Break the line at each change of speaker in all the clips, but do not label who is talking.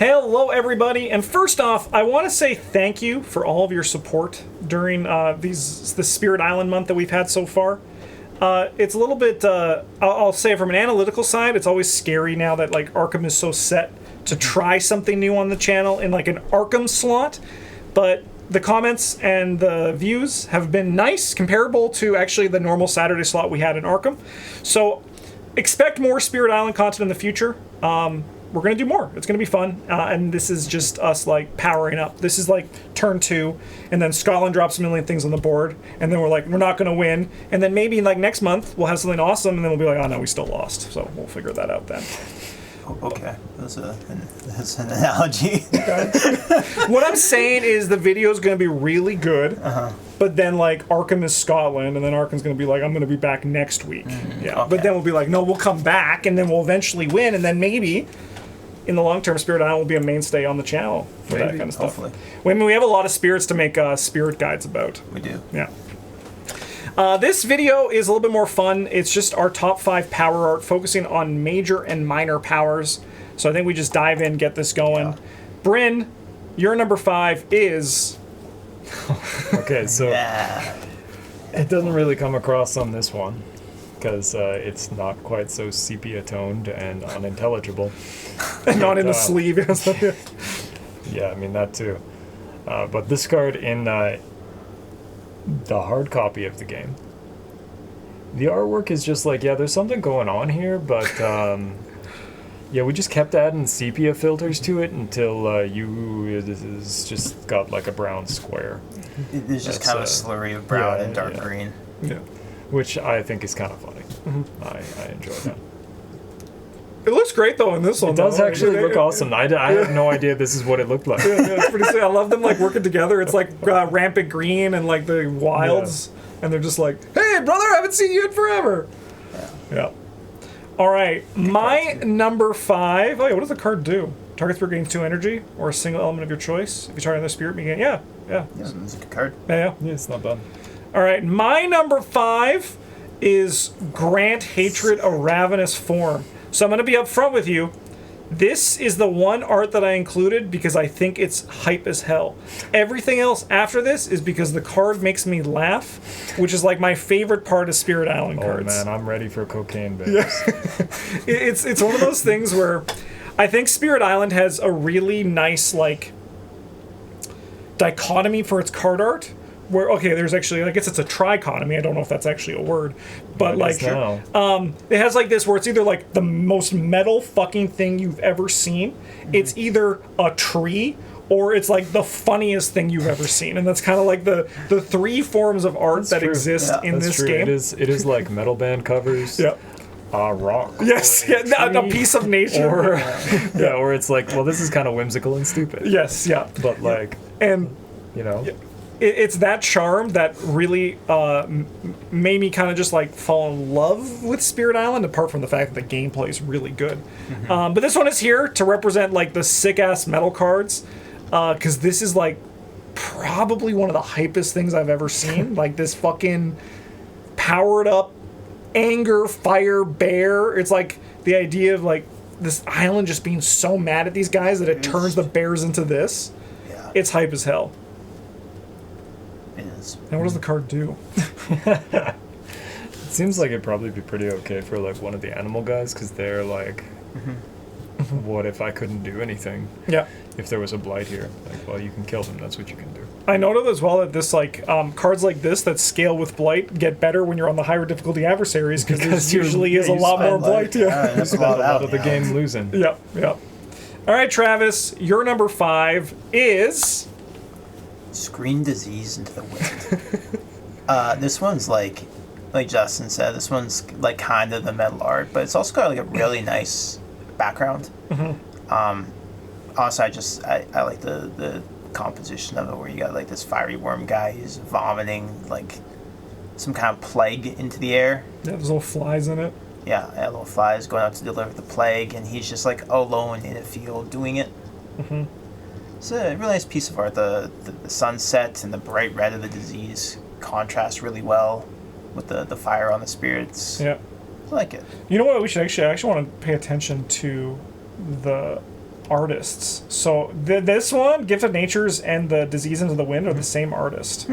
Hello, everybody, and first off, I want to say thank you for all of your support during the Spirit Island month that we've had so far. It's a little bit, I'll say from an analytical side, it's always scary now that like Arkham is so set to try something new on the channel in like an Arkham slot, but the comments and the views have been nice, comparable to actually the normal Saturday slot we had in Arkham. So expect more Spirit Island content in the future. We're going to do more. It's going to be fun. And this is just us, like, powering up. This is, like, turn 2. And then Scotland drops a million things on the board. And then we're like, we're not going to win. And then maybe, like, next month, we'll have something awesome. And then we'll be like, oh, no, we still lost. So we'll figure that out then.
Okay. That's an analogy.
Okay. What I'm saying is the video is going to be really good. But then, like, Arkham is Scotland. And then Arkham's going to be like, I'm going to be back next week. Yeah. Okay. But then we'll be like, no, we'll come back. And then we'll eventually win. And then maybe in the long term, Spirit Island will be a mainstay on the channel for that kind of stuff.
Hopefully.
I mean, we have a lot of spirits to make spirit guides about.
We do.
Yeah. This video is a little bit more fun. It's just our top 5 power art, focusing on major and minor powers. So I think we just dive in, get this going. Yeah. Bryn, your number 5 is...
Okay, so
Yeah.
it doesn't really come across on this one, because it's not quite so sepia-toned and unintelligible.
Not in the sleeve.
Yeah, I mean, that too. But this card in the hard copy of the game, the artwork is just like, yeah, there's something going on here, but yeah, we just kept adding sepia filters to it until it's just got like a brown square.
There's just kind of a slurry of brown and dark green.
Yeah.
Which I think is kind of funny. I enjoy that.
It looks great though in this one.
It does actually look awesome. I had no idea this is what it looked like.
Yeah, it's pretty sick. I love them like working together. It's like Rampant Green and like the Wilds, and they're just like, "Hey, brother, I haven't seen you in forever." Yeah. All right, my number 5. Oh yeah, what does the card do? Target spirit gains 2 energy or a single element of your choice. If you target another spirit, you gain. Yeah.
It's a good card.
Yeah.
It's not bad.
All right, my number 5 is Grant Hatred a Ravenous Form. So I'm going to be upfront with you. This is the one art that I included because I think it's hype as hell. Everything else after this is because the card makes me laugh, which is like my favorite part of Spirit Island cards.
Oh man, I'm ready for cocaine babes.
Yeah. It's one of those things where I think Spirit Island has a really nice like dichotomy for its card art. Where, okay, there's actually, I guess it's a trichotomy. I don't know if that's actually a word, but like, it has like this where it's either like the most metal fucking thing you've ever seen. It's either a tree or it's like the funniest thing you've ever seen, and that's kind of like the 3 forms of art that exist in this game.
It is like metal band covers.
Yeah.
Rock.
Yes, a piece of nature.
Or, or it's like, well, this is kind of whimsical and stupid.
Yes, yeah.
But like,
and
you know.
Yeah. It's that charm that really made me kind of just like fall in love with Spirit Island, apart from the fact that the gameplay is really good. But this one is here to represent like the sick-ass metal cards, because this is like probably one of the hypest things I've ever seen. Like this fucking powered up anger fire bear. It's like the idea of like this island just being so mad at these guys that it turns the bears into this.
Yeah.
It's hype as hell.
It is.
And what does the card do?
It seems like it'd probably be pretty okay for like one of the animal guys, because they're like, what if I couldn't do anything?
Yeah.
If there was a blight here, like, well, you can kill them. That's what you can do.
I noted as well that this like cards like this that scale with blight get better when you're on the higher difficulty adversaries, because there usually is a lot more blight.
Yeah, that's a lot
of the game losing.
Yep. All right, Travis, your number 5 is
Screen Disease into the Wind. This one's like Justin said, this one's like kind of the metal art, but it's also got like a really nice background. Also, I like the composition of it, where you got like this fiery worm guy who's vomiting like some kind of plague into the air.
Yeah, there's little flies in it.
Yeah, little flies going out to deliver the plague, and he's just like alone in a field doing it. It's a really nice piece of art. The sunset and the bright red of the disease contrast really well with the fire on the spirits.
Yeah.
I like it.
You know what? We should actually want to pay attention to the artists. So this one, Gift of Natures and the Disease into the Wind are the same artist.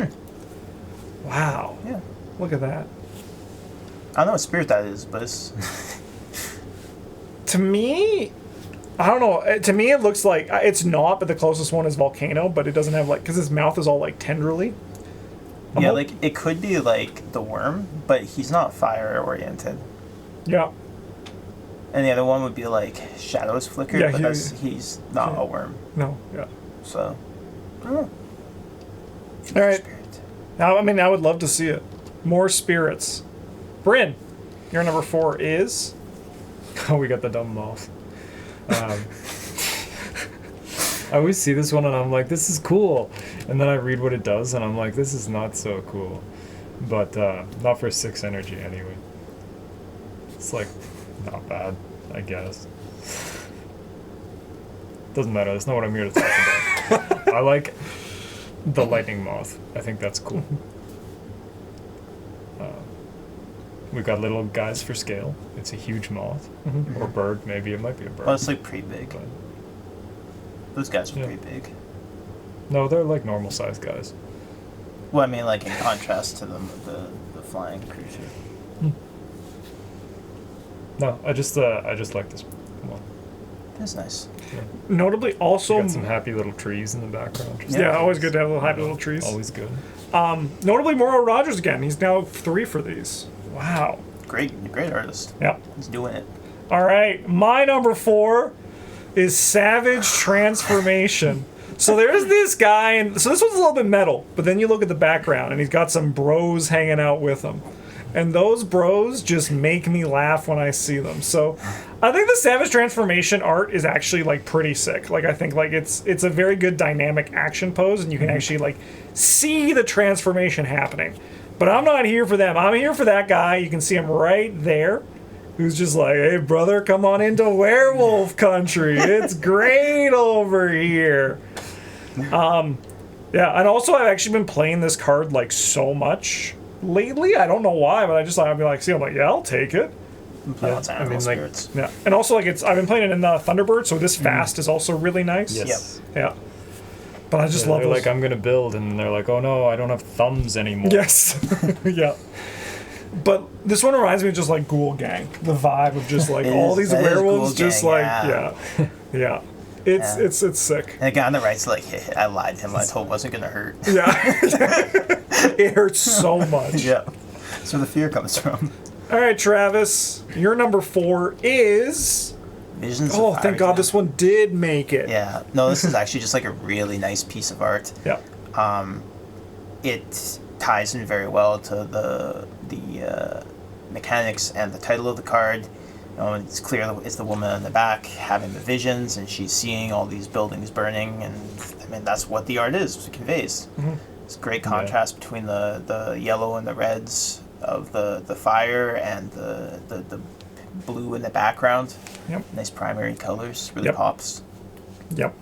Wow.
Yeah.
Look at that.
I don't know what spirit that is, but it's
To me, I don't know. To me, it looks like it's not, but the closest one is Volcano, but it doesn't have like because his mouth is all like tenderly.
yeah, like it could be like the worm, but he's not fire oriented.
Yeah.
And the other one would be like shadows flickered,
Yeah,
but he's not a worm.
No. Yeah.
So I don't know.
All right.
Spirit.
Now, I mean, I would love to see it. More spirits. Bryn, your number 4 is.
Oh, we got the dumb moth. I always see this one and I'm like, this is cool. And then I read what it does and I'm like, this is not so cool. But not for 6 energy anyway. It's like, not bad, I guess. Doesn't matter, that's not what I'm here to talk about. I like the lightning moth. I think that's cool. We've got little guys for scale. It's a huge moth. Or bird, maybe. It might be a bird.
Well, it's like pretty big.
But
Those guys are
Yeah.
pretty big.
no, they're like normal sized guys.
Well, I mean, like in contrast to the flying creature.
No, I just like this one.
That's nice.
Notably, also.
Got some happy little trees in the background. Just
Yeah, always good to have little happy little trees.
Always good.
Notably, Moro Rogers again. He's now 3 for these. Wow.
Great artist.
Yep.
He's doing it.
All right. My number 4 is Savage Transformation. So there's this guy, and so this one's a little bit metal, but then you look at the background, and he's got some bros hanging out with him. And those bros just make me laugh when I see them. So I think the Savage Transformation art is actually like pretty sick. Like I think like it's a very good dynamic action pose, and you can actually like see the transformation happening. But I'm not here for them. I'm here for that guy. You can see him right there, who's just like, hey brother, come on into werewolf country. It's great over here. Yeah, and also I've actually been playing this card like so much lately. I don't know why, but I just I'd be like, see, I'm like, yeah, I'll take it.
Lots of
I
animal
mean, like-
spirits.
Yeah, and also like I've been playing it in Thunderbird, so this fast is also really nice.
Yes.
Yeah. But I just
Yeah,
love
they're
those.
like, I'm gonna build, and they're like, oh no, I don't have thumbs anymore.
Yes. Yeah. But this one reminds me of just like Ghoul Gang, the vibe of just like
It
all
is-
these
that is
werewolves,
Ghoul
just
Gang,
like
yeah.
yeah. It's
Yeah.
it's sick.
And the guy on the right's like, hey, I lied to him. I told him it wasn't gonna hurt.
Yeah. It hurts so much.
Yeah. That's where the fear comes from.
All right, Travis, your number 4 is.
Visions of
Oh,
Fire
thank God
Jam.
this one did make it.
Yeah. No, this is actually just like a really nice piece of art.
Yeah.
It ties in very well to the mechanics and the title of the card. You know, it's clear that it's the woman in the back having the visions, and she's seeing all these buildings burning, and I mean that's what the art is. It conveys. It's a great contrast between the yellow and the reds of the fire and the blue in the background.
Yep.
Nice primary colors. Really
Yep.
pops.
Yep.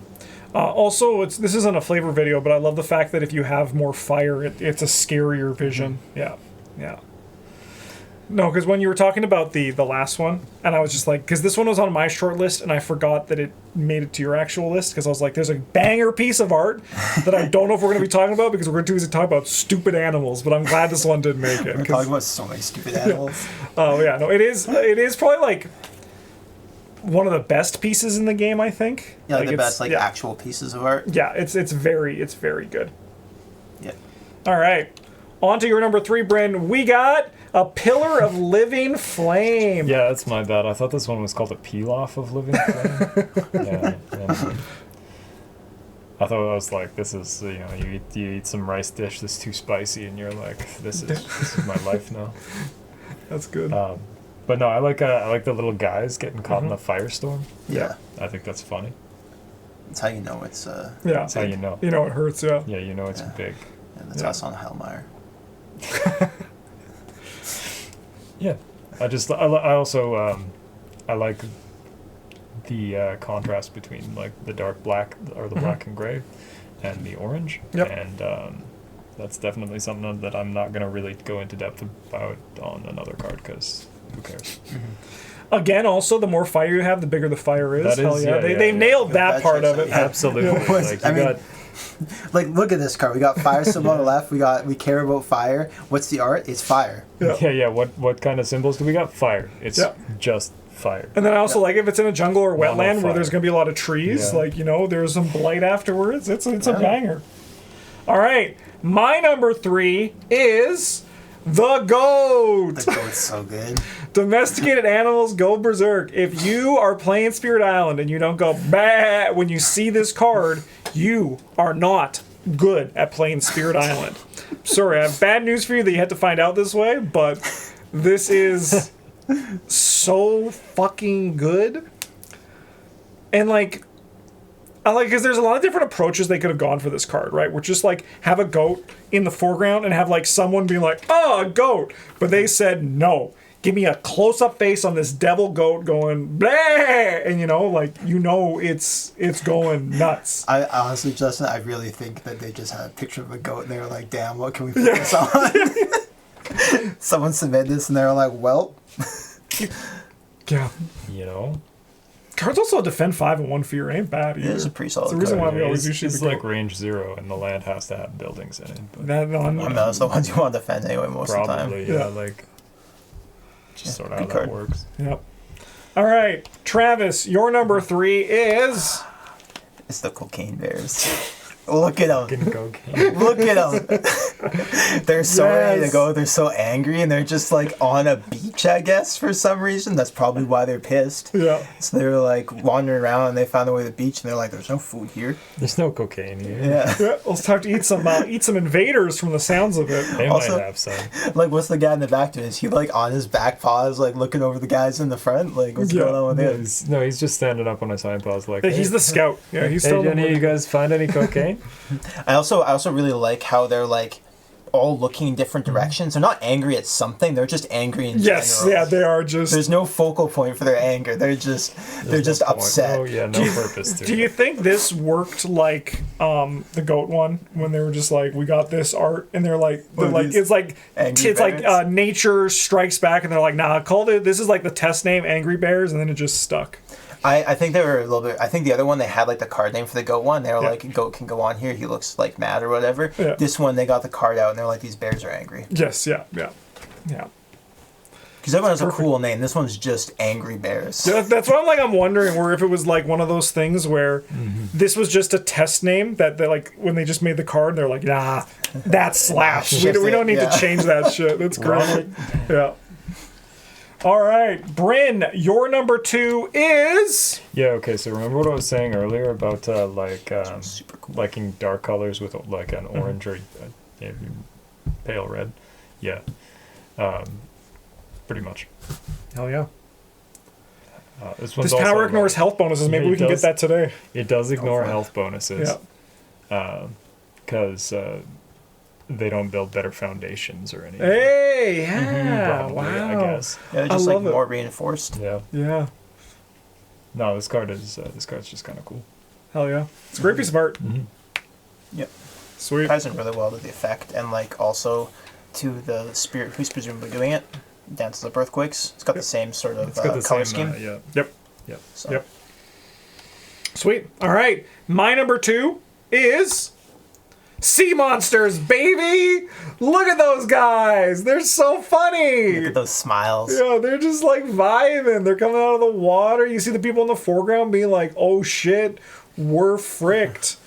Also, this isn't a flavor video, but I love the fact that if you have more fire, it's a scarier vision. Yeah. Yeah. No, because when you were talking about the last one, and I was just like, because this one was on my short list, and I forgot that it made it to your actual list, because I was like, there's a banger piece of art that I don't know if we're going to be talking about, because we're going to talk about stupid animals, but I'm glad this one did make it.
We're
'cause-
talking about so many stupid animals.
Oh yeah, no, it is probably like one of the best pieces in the game, I think.
Yeah, like the
it's-
best like
yeah.
actual pieces of art.
Yeah, it's very good.
Yeah.
All right, on to your number 3, Bryn. We got a Pillar of Living Flame.
Yeah, that's my bad. I thought this one was called a peel off of Living Flame. Yeah. I thought I was like, this is, you know, you eat some rice dish that's too spicy, and you're like, this is my life now.
That's good.
But no, I like the little guys getting caught in the firestorm.
Yeah.
I think that's funny.
That's how you know it's
yeah,
That's how you know.
you know it hurts. Yeah.
Yeah, you know it's
Yeah.
big.
and that's
Yeah.
us on Hellmeyer.
Yeah, I also I like the contrast between like the dark black or the black and gray and the orange.
Yep.
And that's definitely something that I'm not gonna really go into depth about on another card because who cares?
Again, also, the more fire you have, the bigger the fire is.
That is-
Hell yeah.
yeah,
They
yeah.
nailed that
That
part
checks
of
out,
it.
yeah.
Absolutely. Like, you
I mean,
got
Like, look at this card. We got fire symbol on the left. We care about fire. What's the art? It's fire.
yeah. What kind of symbols do we got? Fire. It's
Yeah.
just fire.
And then I also like if it's in a jungle or
Well, no
wetland where
fire.
there's going to be a lot of trees,
Yeah.
like, there's some blight afterwards. It's a banger. All right. My number 3 is the goat.
The goat's so good.
Domesticated animals go berserk. If you are playing Spirit Island and you don't go bah when you see this card, you are not good at playing Spirit Island. Sorry, I have bad news for you that you had to find out this way, but this is so fucking good. And I like because there's a lot of different approaches they could have gone for this card, right? Which just have a goat in the foreground and have someone being like, oh, a goat. But they said no. Give me a close-up face on this devil goat going blah, and it's going nuts.
I honestly, Justin, I really think that they just had a picture of a goat and they were like, damn, what can we put this on? Someone submitted this and they were like, well,
Yeah.
You know,
Cards also defend 5 and 1 fear ain't bad either.
It is a pretty solid
It's the reason
card.
why we always
it's,
use
it's
the
like
goat.
range 0, and the land has to have buildings in it. But
That on,
I mean, that's the ones you want to defend anyway most of the time.
probably,
Yeah.
like just sort of
good
how
card.
that works.
Yep. All right, Travis, your number 3 is
It's the cocaine bears. Look at them.
Fucking cocaine.
Look at them. They're so ready to
Yes.
go. They're so angry, and they're just on a beach, I guess, for some reason. That's probably why they're pissed.
yeah.
So they were wandering around, and they found their way to the beach, and they're like, "There's no food here."
There's no cocaine here.
Yeah.
Yeah, let's have to eat some invaders from the sounds of it.
They
Also-
might have some.
What's the guy in the back doing? Is he on his back paws, looking over the guys in the front? What's
Yeah.
going on with
No,
him?
he's just standing up on his hind paws like,
Hey, he's the scout. Yeah, he's
Hey,
still
do any of you guys find any cocaine?
I also really like how they're all looking in different directions. They're not angry at something. They're just angry in
Yes,
general.
yeah, they are just.
There's no focal point for their anger. They're just
There's no point.
upset.
Oh yeah, no purpose to
Do
it.
you think this worked like the goat one when they were just we got this art and they're like
these
it's
Angry
it's like
Bears?
nature strikes back and they're like nah called it this is the test name Angry Bears and then it just stuck.
I think they were a little bit. I think the other one they had the card name for the goat one. They were
Yeah.
like, "Goat can go on here. He looks mad or whatever."
Yeah.
This one they got the card out and they're like, "These bears are angry."
Yes, yeah.
Because everyone has a
Perfect.
cool name. This one's just Angry Bears.
Yeah, that's what I'm wondering where if it was one of those things where this was just a test name that they when they just made the card they're like nah that slaps we don't need
Yeah.
to change that shit that's great. Yeah. All right, Bryn, your number 2 is
Yeah. Okay. So remember what I was saying earlier about
Super cool.
liking dark colors with an orange or yeah, pale red. Yeah. Pretty much.
hell yeah.
This one's
This power
also,
ignores health bonuses. Maybe
it
we can
does.
get that today.
It does ignore
for it.
health bonuses.
Yeah.
Because they don't build better foundations or anything.
Hey, yeah,
Probably,
wow.
I guess.
Yeah, they're
I
just
love it.
more reinforced.
Yeah.
Yeah,
No, this card's just kind of cool.
hell yeah. It's a great piece of art.
Yep.
Sweet.
Ties in really well to the effect and also to the spirit who's presumably doing it. Dances Up Earthquakes. It's got the same sort of
It's got the
color
same.
scheme.
Yeah.
Yep.
Yep.
So.
Yep. Sweet. All right. My number 2 is Sea Monsters, baby. Look at those guys. They're so funny.
Look at those smiles.
Yeah, they're just vibing. They're coming out of the water. You see the people in the foreground being like, oh shit, we're fricked.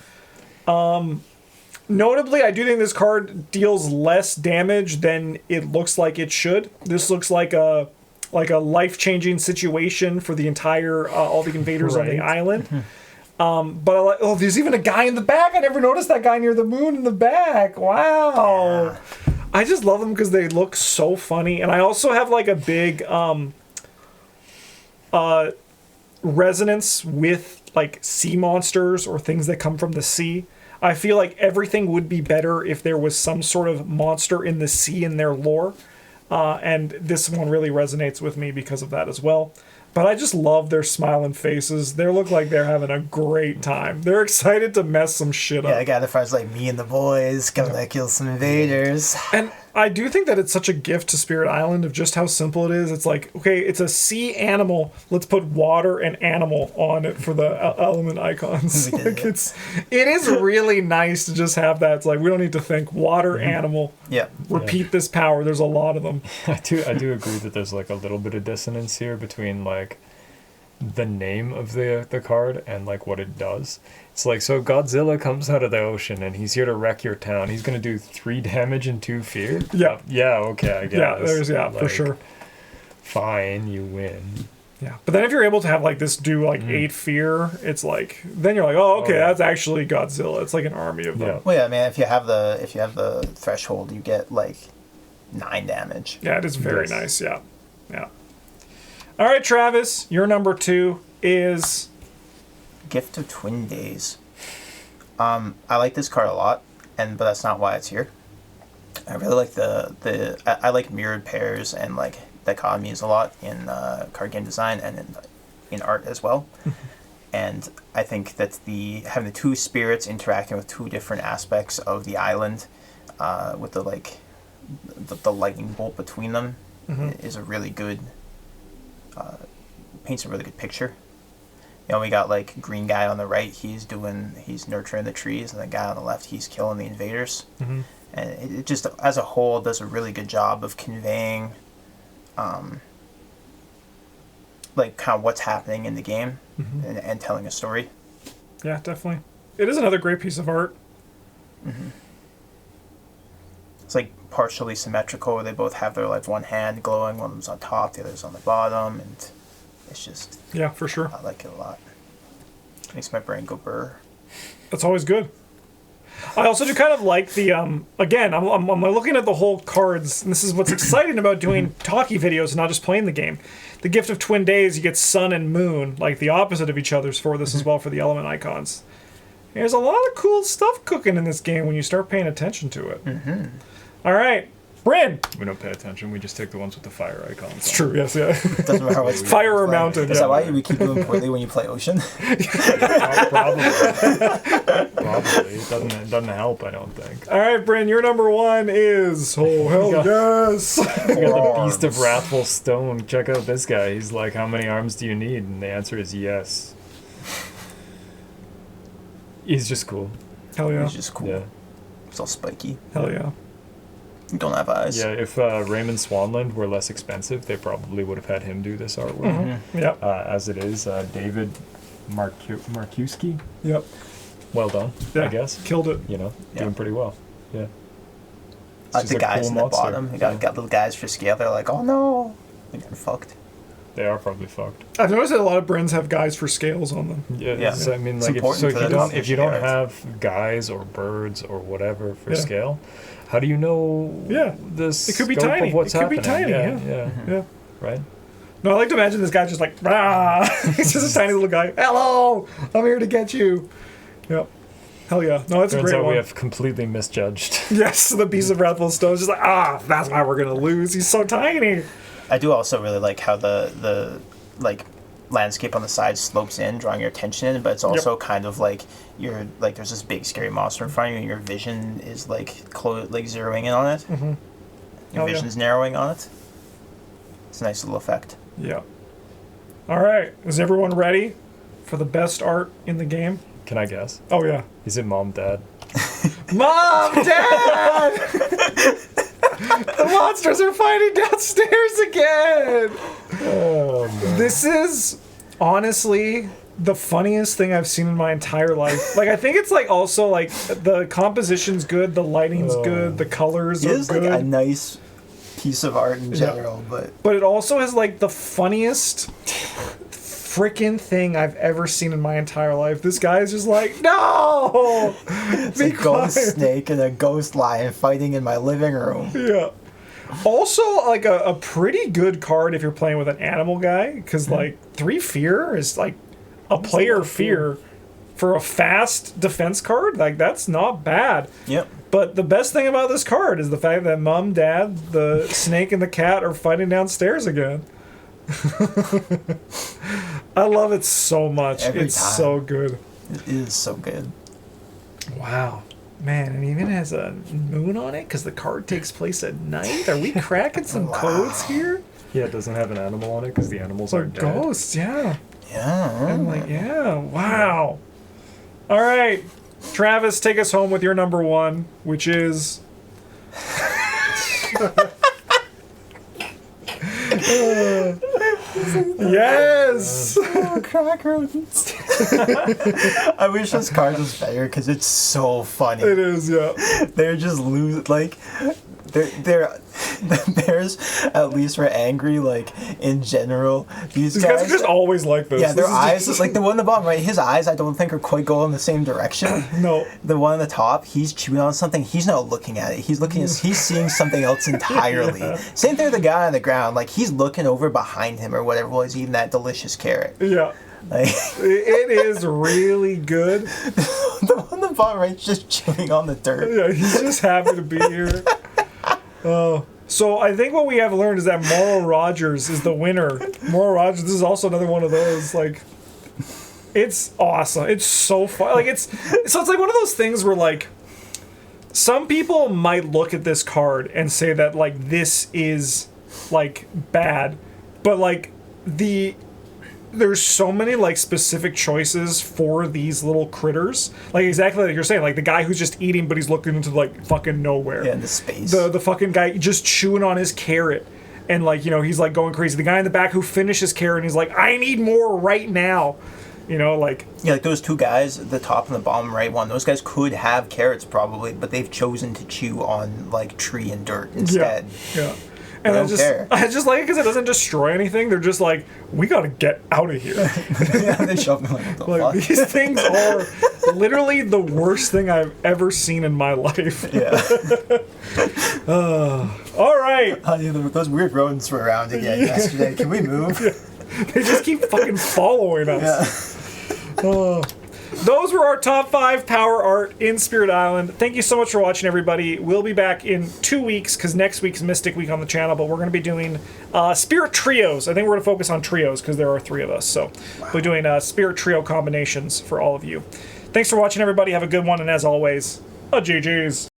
Notably, I do think this card deals less damage than it looks like it should. This looks like a life-changing situation for the entire all the invaders on the
Right.
island. But there's even a guy in the back. I never noticed that guy near the moon in the back. Wow. I just love them because they look so funny. And I also have a big resonance with sea monsters or things that come from the sea. I feel like everything would be better if there was some sort of monster in the sea in their lore. And this one really resonates with me because of that as well. But I just love their smiling faces. They look like they're having a great time. They're excited to mess some shit
Yeah,
up.
I got the friends like me and the boys coming to kill some invaders.
And I do think that it's such a gift to Spirit Island of just how simple it is. It's like, okay, it's a sea animal. Let's put water and animal on it for the element icons.
We did
Like
it.
it is really nice to just have that. It's like we don't need to think water, animal.
Yeah.
Repeat this power. There's a lot of them.
I do agree that there's like a little bit of dissonance here between like the name of the card and like what it does. It's like, so Godzilla comes out of the ocean and he's here to wreck your town. He's gonna do 3 damage and 2 fear.
Yeah.
Yeah. Okay. I guess.
For
Like,
sure.
Fine, you win.
Yeah, but then if you're able to have like this do like 8 fear, it's like then you're like, oh, okay,
Oh, yeah.
that's actually Godzilla. It's like an army of them.
Yeah.
Well, yeah, man. If you have the threshold, you get like 9 damage.
Yeah, it is very
Yes.
nice. Yeah, yeah. All right, Travis, your number 2 is
Gift of Twin Days. I like this card a lot, but that's not why it's here. I really like I like mirrored pairs and like dichotomies a lot in card game design and in art as well. And I think that having the 2 spirits interacting with 2 different aspects of the island, with the lightning bolt between them, is a really good. Paints a really good picture. You know, we got like green guy on the right. He's nurturing the trees, and the guy on the left, he's killing the invaders.
Mhm.
And it just, as a whole, does a really good job of conveying, like kind of what's happening in the game, and telling a story.
yeah, definitely. It is another great piece of art.
It's like partially symmetrical. They both have their like one hand glowing, one of them's on top, the other's on the bottom, and it's just,
Yeah, for sure.
I like it a lot. Makes my brain go burr.
That's always good. I also do kind of like the again. I'm looking at the whole cards, and this is what's exciting about doing talkie videos and not just playing the game. The Gift of Twin Days, you get sun and moon, like the opposite of each other's for this as well for the element icons. There's a lot of cool stuff cooking in this game when you start paying attention to it. All right, Bryn.
We don't pay attention. We just take the ones with the fire icons.
It's true. Yes, yeah.
Doesn't matter what's
Fire or mountain.
Is
Yeah.
that why we keep doing poorly when you play Ocean?
Probably. Probably. It doesn't help, I don't think.
All right, Bryn. Your number 1 is hell yes.
You got the Beast of Wrathful Stone. Check out this guy. He's like, how many arms do you need? And the answer is yes. He's just cool.
Hell yeah.
It's just cool.
Yeah.
It's all spiky.
Hell yeah.
You don't have eyes.
Yeah, if Raymond Swanland were less expensive, they probably would have had him do this artwork.
Yep.
As it is, David Markuski.
Yep.
Well done,
Yeah.
I guess.
Killed it.
You know,
Yeah.
doing pretty well. Yeah.
Like
just
the
a
guys
cool
in the
monster.
bottom. You got little guys for scale. They're like, oh no. They're getting fucked.
They are probably fucked.
I've noticed that a lot of brands have guys for scales on them.
Yeah,
Yeah.
so, I mean,
It's
like,
important
if
for
you
the
don't
competition,
have guys or birds or whatever for
Yeah.
scale, how do you know?
Yeah.
the
It could be
scope
tiny.
of what's
It could be
happening?
tiny,
Yeah,
Yeah.
right.
No, I like to imagine this guy just like, rah! He's just a tiny little guy. Hello! I'm here to get you. Yep. Hell yeah. No, that's a
Turns
great
out
one.
we have completely misjudged.
Yes, the Beast of Wrathful Stone is just like, that's why we're going to lose. He's so tiny.
I do also really like how the like landscape on the side slopes in, drawing your attention in, but it's also kind of like you're like there's this big scary monster in front of you and your vision is like zeroing in on it. Your
Hell yeah.
vision's narrowing on it. It's a nice little effect.
Yeah. All right. Is everyone ready for the best art in the game?
Can I guess?
Oh, yeah.
Is it Mom, Dad?
Mom! Dad! The monsters are fighting downstairs again!
Oh, no.
This is honestly the funniest thing I've seen in my entire life. Like, I think it's like also like the composition's good, the lighting's good, the colors
It
are
is
good.
like a nice piece of art in general, but
But it also has like the funniest freaking thing I've ever seen in my entire life. This guy is just like, no!
it's
Be
a ghost
quiet."
snake and a ghost lion fighting in my living room.
Yeah. Also, like a pretty good card if you're playing with an animal guy, because like 3 fear is like a player fear for a fast defense card. Like that's not bad.
Yep.
But the best thing about this card is the fact that Mom, Dad, the snake, and the cat are fighting downstairs again. I love it so much.
Every
It's
time.
so good.
It is so good.
Wow. Man, it even has a moon on it because the card takes place at night. Are we cracking some codes here?
Yeah, it doesn't have an animal on it because the animals
Or
are dead.
ghosts, yeah.
Yeah.
I'm like, yeah, wow. All right, Travis, take us home with your number one, which is. Yes.
Oh, crack rodents. I wish this card was better because it's so funny.
It is, yeah.
They're just like there's at least we're angry like in general. These
Guys are just always like this.
yeah, their
This is
eyes
just-
like the one on the bottom right. His eyes I don't think are quite going in the same direction.
No.
The one on the top, he's chewing on something. He's not looking at it. He's looking. He's seeing something else entirely. Same thing with the guy on the ground. Like he's looking over behind him or whatever while he's eating that delicious carrot.
Yeah.
Like
It is really good.
the one on the bottom right's just chewing on the dirt.
Yeah, he's just happy to be here. Oh. So I think what we have learned is that Morrow Rogers is the winner. Morrow Rogers, this is also another one of those, like, it's awesome. It's so fun. Like, it's like one of those things where, like, some people might look at this card and say that, like, this is, like, bad. But, like, there's so many like specific choices for these little critters, like exactly like you're saying, like the guy who's just eating but he's looking into like fucking nowhere.
Yeah, into space.
The fucking guy just chewing on his carrot and like, you know, he's like going crazy. The guy in the back who finishes carrot and he's like, I need more right now. You know, like
Yeah, like those two guys, the top and the bottom right one, those guys could have carrots probably, but they've chosen to chew on like tree and dirt instead.
yeah. And
don't care.
I just like it because it doesn't destroy anything. They're just like, we gotta get out of here.
Yeah, they shove me like, what the
Like
fuck?
these things are literally the worst thing I've ever seen in my life.
Yeah.
All right,
Those weird rodents were around again yesterday. Can we move?
they just keep fucking following us.
Yeah.
Those were our top 5 power art in Spirit Island. Thank you so much for watching, everybody. We'll be back in 2 weeks because next week's Mystic Week on the channel, but we're going to be doing Spirit Trios. I think we're going to focus on trios because there are 3 of us. So we're doing Spirit Trio combinations for all of you. Thanks for watching, everybody. Have a good one, and as always, GG's.